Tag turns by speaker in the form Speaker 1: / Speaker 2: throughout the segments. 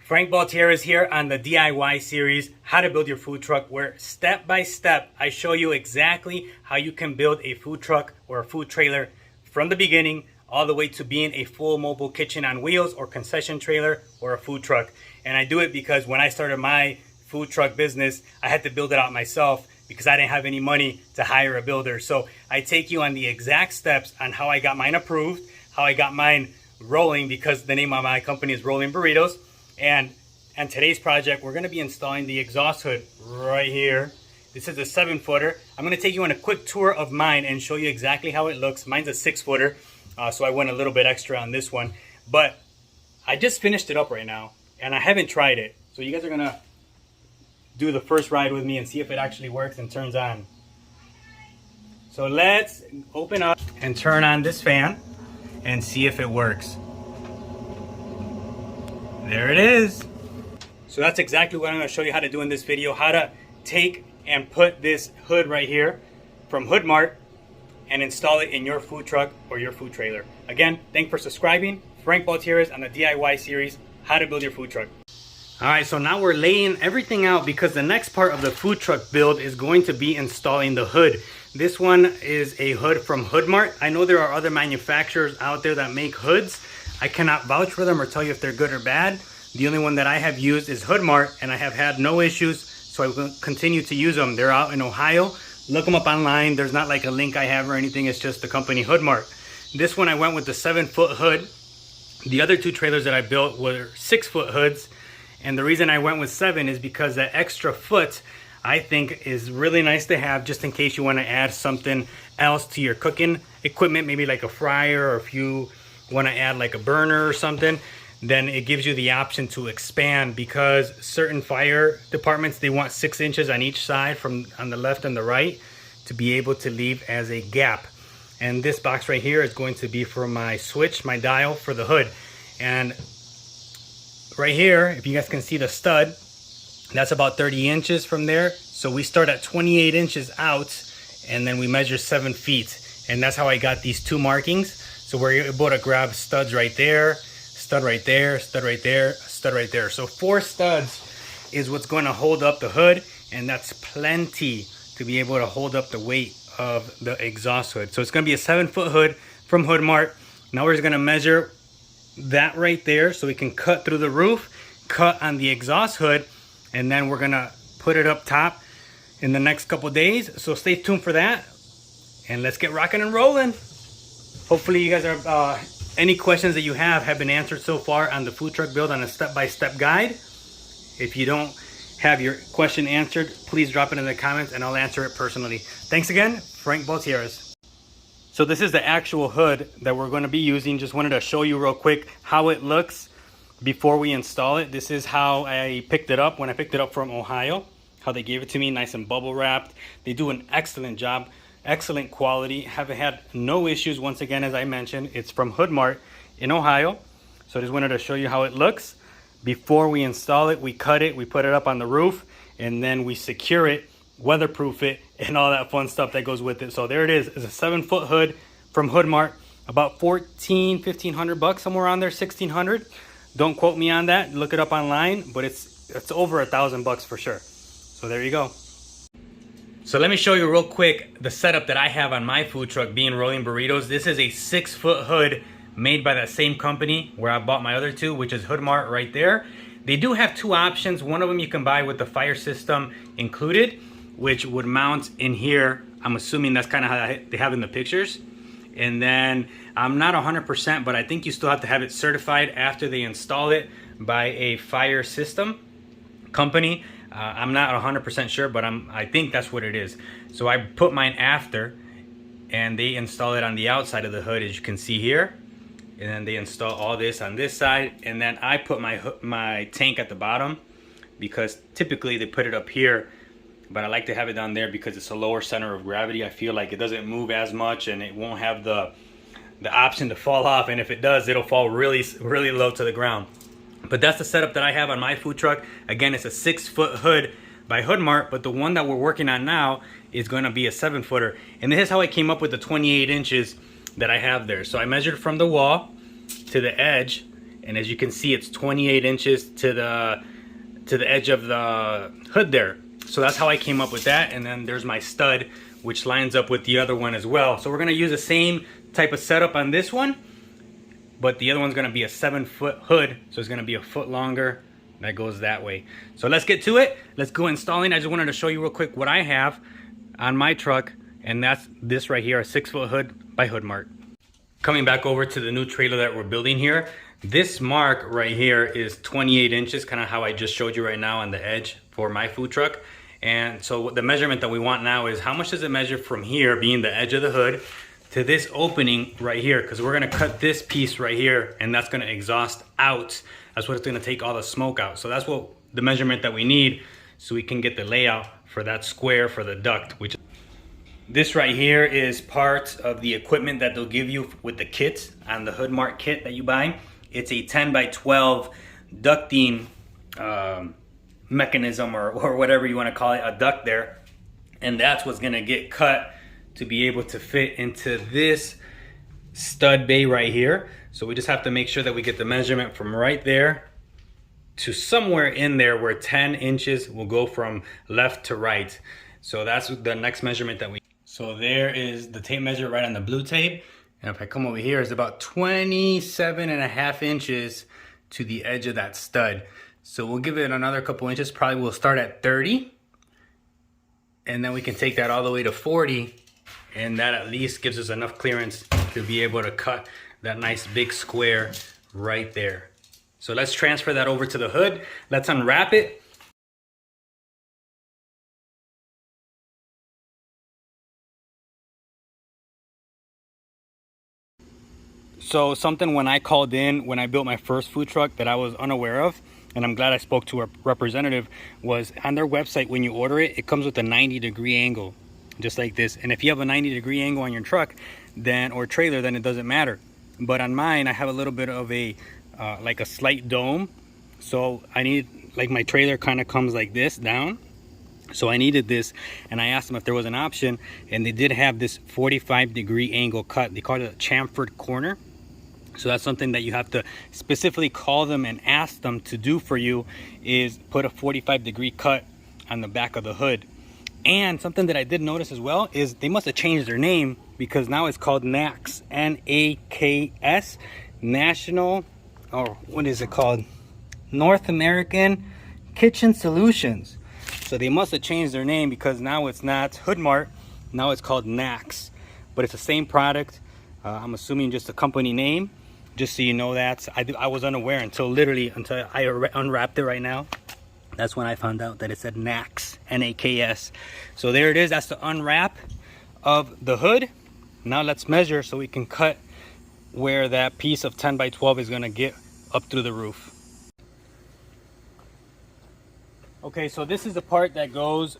Speaker 1: Frank Baltierra here on the DIY series, How to Build Your Food Truck, where step by step I show you exactly how you can build a food truck or a food trailer from the beginning all the way to being a full mobile kitchen on wheels or concession trailer or a food truck. And I do it because when I started my food truck business, I had to build it out myself because I didn't have any money to hire a builder. So I take you on the exact steps on how I got mine approved, how I got mine rolling, because the name of my company is Rolling Burritos. And today's project, we're gonna be installing the exhaust hood right here. This is a 7-footer. I'm gonna take you on a quick tour of mine and show you exactly how it looks. Mine's a 6-footer, so I went a little bit extra on this one. But I just finished it up right now, and I haven't tried it. So you guys are gonna do the first ride with me and see if it actually works and turns on. So let's open up and turn on this fan and see if it works. There it is. So that's exactly what I'm going to show you how to do in this video. How to take and put this hood right here from Hoodmart and install it in your food truck or your food trailer. Again, thanks for subscribing. Frank Baltierra on the DIY series, How to Build Your Food Truck. Alright, so now we're laying everything out because the next part of the food truck build is going to be installing the hood. This one is a hood from Hoodmart. I know there are other manufacturers out there that make hoods. I cannot vouch for them or tell you if they're good or bad. The only one that I have used is Hoodmart, and I have had no issues, so I will continue to use them. They're out in Ohio. Look them up online. There's not like a link I have or anything. It's just the company Hoodmart. This one I went with the 7-foot hood. The other two trailers that I built were 6-foot hoods, and the reason I went with 7 is because that extra foot I think is really nice to have just in case you want to add something else to your cooking equipment, maybe like a fryer, or if you want to add like a burner or something, then it gives you the option to expand, because certain fire departments, they want 6 inches on each side from on the left and the right to be able to leave as a gap. And this box right here is going to be for my switch, my dial for the hood. And right here, if you guys can see the stud, that's about 30 inches from there. So we start at 28 inches out and then we measure 7 feet. And that's how I got these 2 markings. So we're able to grab studs right there, stud right there, stud right there, stud right there. So 4 studs is what's going to hold up the hood, and that's plenty to be able to hold up the weight of the exhaust hood. So it's going to be a 7-foot hood from Hoodmart. Now we're just going to measure that right there so we can cut through the roof, cut on the exhaust hood, and then we're going to put it up top in the next couple days. So stay tuned for that, and let's get rocking and rolling. Hopefully you guys are, any questions that you have been answered so far on the food truck build on a step-by-step guide. If you don't have your question answered, please drop it in the comments and I'll answer it personally. Thanks again, Frank Baltierra. So this is the actual hood that we're going to be using. Just wanted to show you real quick how it looks before we install it. This is how I picked it up when I picked it up from Ohio, how they gave it to me, nice and bubble wrapped. They do an excellent job. Excellent quality. Haven't had no issues. Once again, as I mentioned, it's from Hoodmart in Ohio. So I just wanted to show you how it looks before we install it. We cut it, we put it up on the roof, and then we secure it, weatherproof it, and all that fun stuff that goes with it. So there it is. It's a 7-foot hood from Hoodmart, about $1,500 somewhere on there, $1,600. Don't quote me on that. Look it up online, but it's over $1,000 for sure. So there you go. So let me show you real quick the setup that I have on my food truck, being Rolling Burritos. This is a 6-foot hood made by that same company where I bought my other 2, which is Hoodmart right there. They do have 2 options. One of them you can buy with the fire system included, which would mount in here. I'm assuming that's kind of how they have in the pictures. And then I'm not 100%, but I think you still have to have it certified after they install it by a fire system company. I'm not 100% sure, but I think that's what it is. So I put mine after, and they install it on the outside of the hood, as you can see here. And then they install all this on this side, and then I put my tank at the bottom, because typically they put it up here, but I like to have it down there because it's a lower center of gravity. I feel like it doesn't move as much, and it won't have the option to fall off, and if it does, it'll fall really, really low to the ground. But that's the setup that I have on my food truck. Again, it's a 6-foot hood by Hoodmart, but the one that we're working on now is going to be a 7-footer. And this is how I came up with the 28 inches that I have there. So I measured from the wall to the edge, and as you can see, it's 28 inches to the edge of the hood there. So that's how I came up with that. And then there's my stud, which lines up with the other one as well. So we're gonna use the same type of setup on this one, but the other one's gonna be a 7-foot hood, so it's gonna be a foot longer. That goes that way. So let's get to it. Let's go installing. I just wanted to show you real quick what I have on my truck, and that's this right here, a 6-foot hood by Hoodmart. Coming back over to the new trailer that we're building here, this mark right here is 28 inches, kind of how I just showed you right now on the edge for my food truck. And so the measurement that we want now is how much does it measure from here, being the edge of the hood, to this opening right here, because we're gonna cut this piece right here, and that's gonna exhaust out. That's what it's gonna take all the smoke out. So that's what the measurement that we need, so we can get the layout for that square for the duct. Which this right here is part of the equipment that they'll give you with the kit on the Hoodmart kit that you buy. It's a 10 by 12 ducting mechanism, or whatever you want to call it, a duct there, and that's what's gonna get cut to be able to fit into this stud bay right here. So we just have to make sure that we get the measurement from right there to somewhere in there where 10 inches will go from left to right. So that's the next measurement that we. So there is the tape measure right on the blue tape, and if I come over here, it's about 27.5 inches to the edge of that stud. So we'll give it another couple inches. Probably we'll start at 30, and then we can take that all the way to 40, and that at least gives us enough clearance to be able to cut that nice big square right there. So let's transfer that over to the hood. Let's unwrap it. So something when I called in, when I built my first food truck, that I was unaware of, and I'm glad I spoke to a representative, was on their website, when you order it, it comes with a 90-degree angle, just like this. And if you have a 90-degree angle on your truck, then, or trailer, then it doesn't matter. But on mine, I have a little bit of a, like a slight dome. So I need, like my trailer kind of comes like this down. So I needed this, and I asked them if there was an option, and they did have this 45-degree angle cut. They call it a chamfered corner. So that's something that you have to specifically call them and ask them to do for you, is put a 45-degree cut on the back of the hood. And something that I did notice as well is they must have changed their name, because now it's called NAKS, N-A-K-S, National, or what is it called? North American Kitchen Solutions. So they must have changed their name, because now it's not Hoodmart, now it's called NAKS. But it's the same product. I'm assuming just a company name, just so you know that. I was unaware until I unwrapped it right now. That's when I found out that it said NAKS, N-A-K-S. So there it is. That's the unwrap of the hood. Now let's measure so we can cut where that piece of 10 by 12 is going to get up through the roof. Okay, so this is the part that goes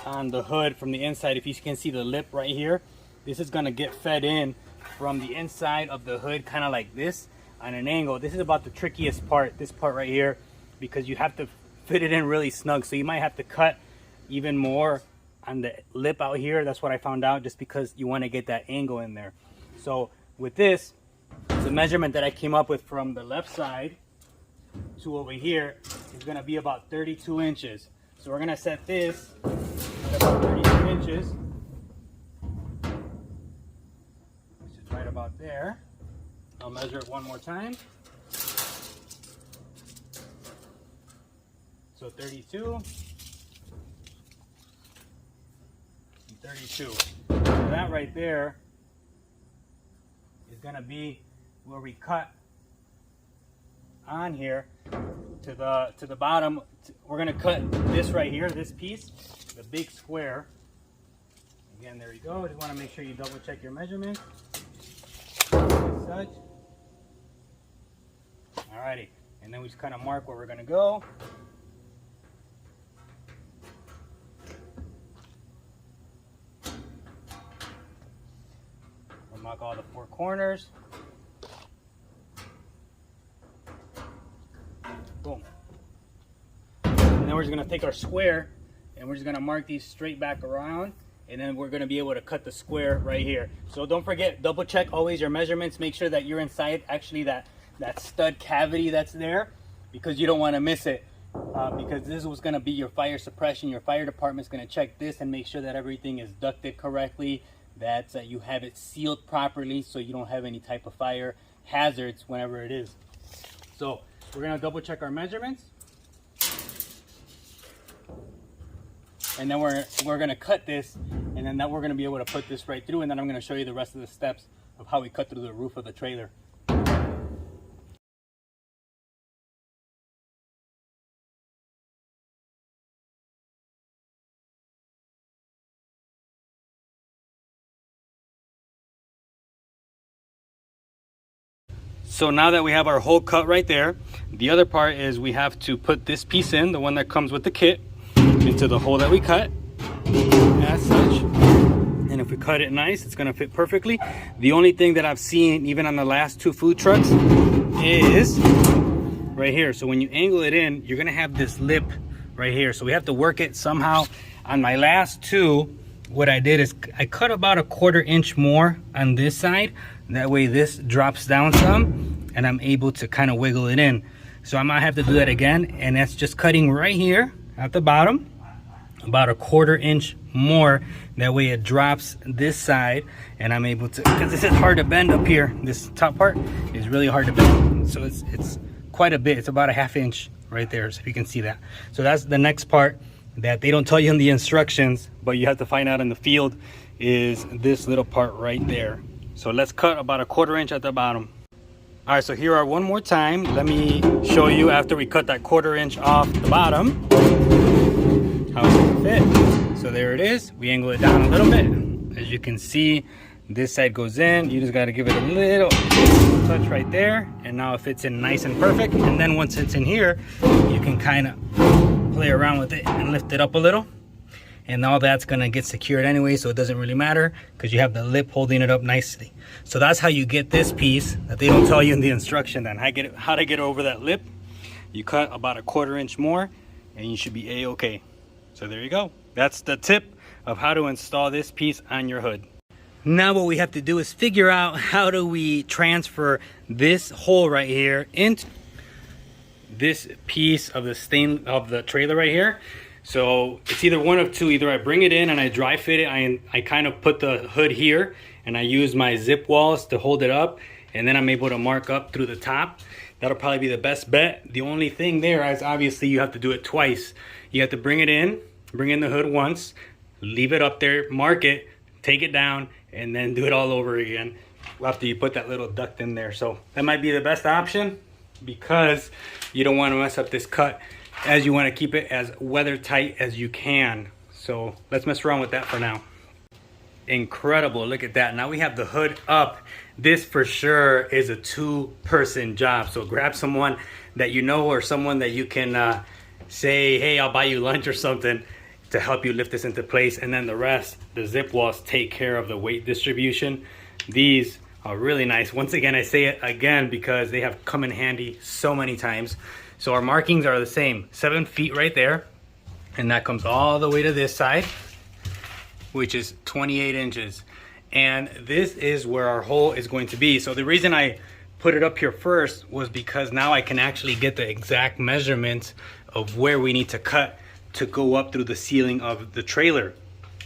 Speaker 1: on the hood from the inside. If you can see the lip right here, this is going to get fed in from the inside of the hood, kind of like this, on an angle. This is about the trickiest part, this part right here, because you have to fit it in really snug. So you might have to cut even more on the lip out here. That's what I found out, just because you want to get that angle in there. So with this, the measurement that I came up with from the left side to over here is going to be about 32 inches. So we're going to set this at about 32 inches. This is right about there. I'll measure it one more time. So 32 and 32. So that right there is going to be where we cut on here to the bottom. We're going to cut this right here, this piece, the big square. Again, there you go. Just want to make sure you double check your measurement. As such. Alrighty, and then we just kind of mark where we're going to go. We'll mark all the four corners. Boom. And then we're just going to take our square and we're just going to mark these straight back around, and then we're going to be able to cut the square right here. So don't forget, double check always your measurements. Make sure that you're inside actually that that stud cavity that's there, because you don't want to miss it. Because this was going to be your fire suppression. Your fire department's going to check this and make sure that everything is ducted correctly, that you have it sealed properly so you don't have any type of fire hazards whenever it is. So we're going to double check our measurements. And then we're going to cut this, and then we're going to be able to put this right through, and then I'm going to show you the rest of the steps of how we cut through the roof of the trailer. So now that we have our hole cut right there, the other part is we have to put this piece in, the one that comes with the kit, into the hole that we cut, as such. And if we cut it nice, it's gonna fit perfectly. The only thing that I've seen, even on the last 2 food trucks, is right here. So when you angle it in, you're gonna have this lip right here. So we have to work it somehow. On my last 2, what I did is I cut about a 1/4 inch more on this side. That way this drops down some, and I'm able to kind of wiggle it in. So I might have to do that again, and that's just cutting right here at the bottom, about a 1/4 inch more. That way it drops this side, and I'm able to, because this is hard to bend up here. This top part is really hard to bend. So it's quite a bit. It's about a 1/2 inch right there, so you can see that. So that's the next part that they don't tell you in the instructions, but you have to find out in the field, is this little part right there. So let's cut about a 1/4 inch at the bottom. All right, so here are one more time. Let me show you after we cut that 1/4 inch off the bottom, how it's gonna fit. So there it is. We angle it down a little bit. As you can see, this side goes in. You just gotta give it a little touch right there, and now it fits in nice and perfect. And then once it's in here, you can kind of play around with it and lift it up a little. And all that's gonna get secured anyway, so it doesn't really matter, because you have the lip holding it up nicely. So that's how you get this piece that they don't tell you in the instruction. Then how to get over that lip. You cut about a 1/4 inch more, and you should be a-okay. So there you go. That's the tip of how to install this piece on your hood. Now what we have to do is figure out how do we transfer this hole right here into this piece of the trailer right here. So it's either one of two. Either I bring it in and I dry fit it. I kind of put the hood here, and I use my zip walls to hold it up, and then I'm able to mark up through the top. That'll probably be the best bet. The only thing there is obviously you have to do it twice. You have to bring it in, bring in the hood once, leave it up there, mark it, take it down, and then do it all over again after you put that little duct in there. So that might be the best option, because you don't want to mess up this cut, as you want to keep it as weather tight as you can. So let's mess around with that for now. Incredible, look at that. Now we have the hood up. This for sure is a 2-person job. So grab someone that you know, or someone that you can say, hey, I'll buy you lunch or something, to help you lift this into place. And then the rest, the zip walls, take care of the weight distribution. These are really nice. Once again, I say it again because they have come in handy so many times. So our markings are the same, 7 feet right there, and that comes all the way to this side, which is 28 inches. And this is where our hole is going to be. So the reason I put it up here first was because now I can actually get the exact measurements of where we need to cut to go up through the ceiling of the trailer.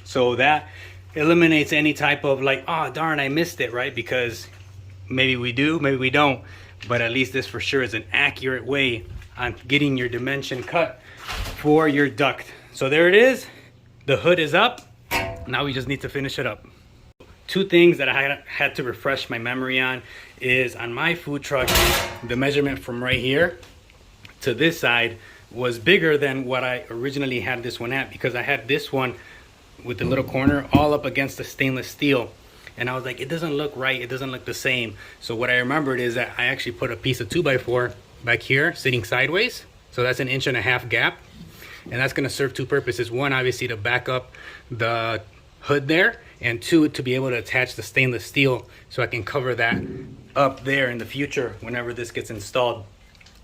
Speaker 1: So that eliminates any type of like, oh darn, I missed it, right? Because maybe we do, maybe we don't, but at least this for sure is an accurate way on getting your dimension cut for your duct. So there it is. The hood is up. Now we just need to finish it up. 2 things that I had to refresh my memory on is, on my food truck, the measurement from right here to this side was bigger than what I originally had this one at, because I had this one with the little corner all up against the stainless steel. And I was like, it doesn't look right, it doesn't look the same. So what I remembered is that I actually put a piece of 2x4 back here sitting sideways. So that's 1.5 inch gap. And that's gonna serve 2 purposes. 1, obviously to back up the hood there, and 2, to be able to attach the stainless steel so I can cover that up there in the future whenever this gets installed.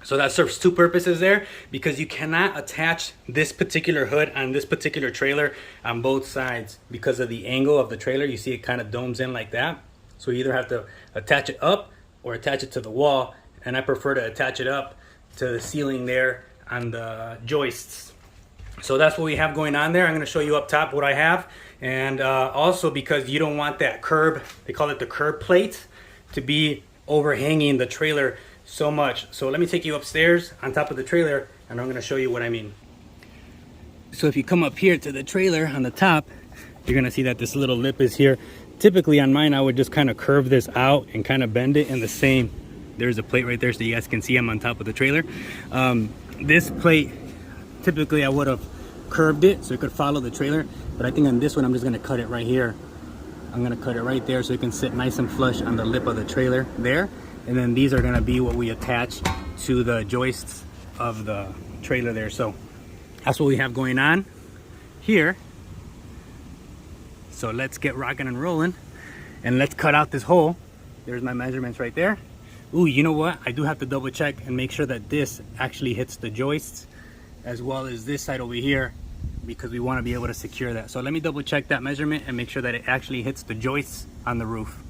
Speaker 1: So that serves 2 purposes there, because you cannot attach this particular hood on this particular trailer on both sides because of the angle of the trailer. You see it kind of domes in like that. So you either have to attach it up or attach it to the wall and I prefer to attach it up to the ceiling there on the joists. So that's what we have going on there. I'm going to show you up top what I have, and also because you don't want that curb, they call it the curb plate, to be overhanging the trailer so much. So let me take you upstairs on top of the trailer, and I'm going to show you what I mean. So if you come up here to the trailer on the top, you're going to see that this little lip is here. Typically on mine, I would just kind of curve this out and kind of bend it in the same. There's a plate right there so you guys can see I'm on top of the trailer. This plate, typically I would have curved it so it could follow the trailer, but I think on this one I'm just going to cut it right here. I'm going to cut it right there so it can sit nice and flush on the lip of the trailer there. And then these are going to be what we attach to the joists of the trailer there. So that's what we have going on here. So let's get rocking and rolling, and let's cut out this hole. There's my measurements right there. Ooh, you know what? I do have to double check and make sure that this actually hits the joists as well as this side over here, because we want to be able to secure that. So let me double check that measurement and make sure that it actually hits the joists on the roof.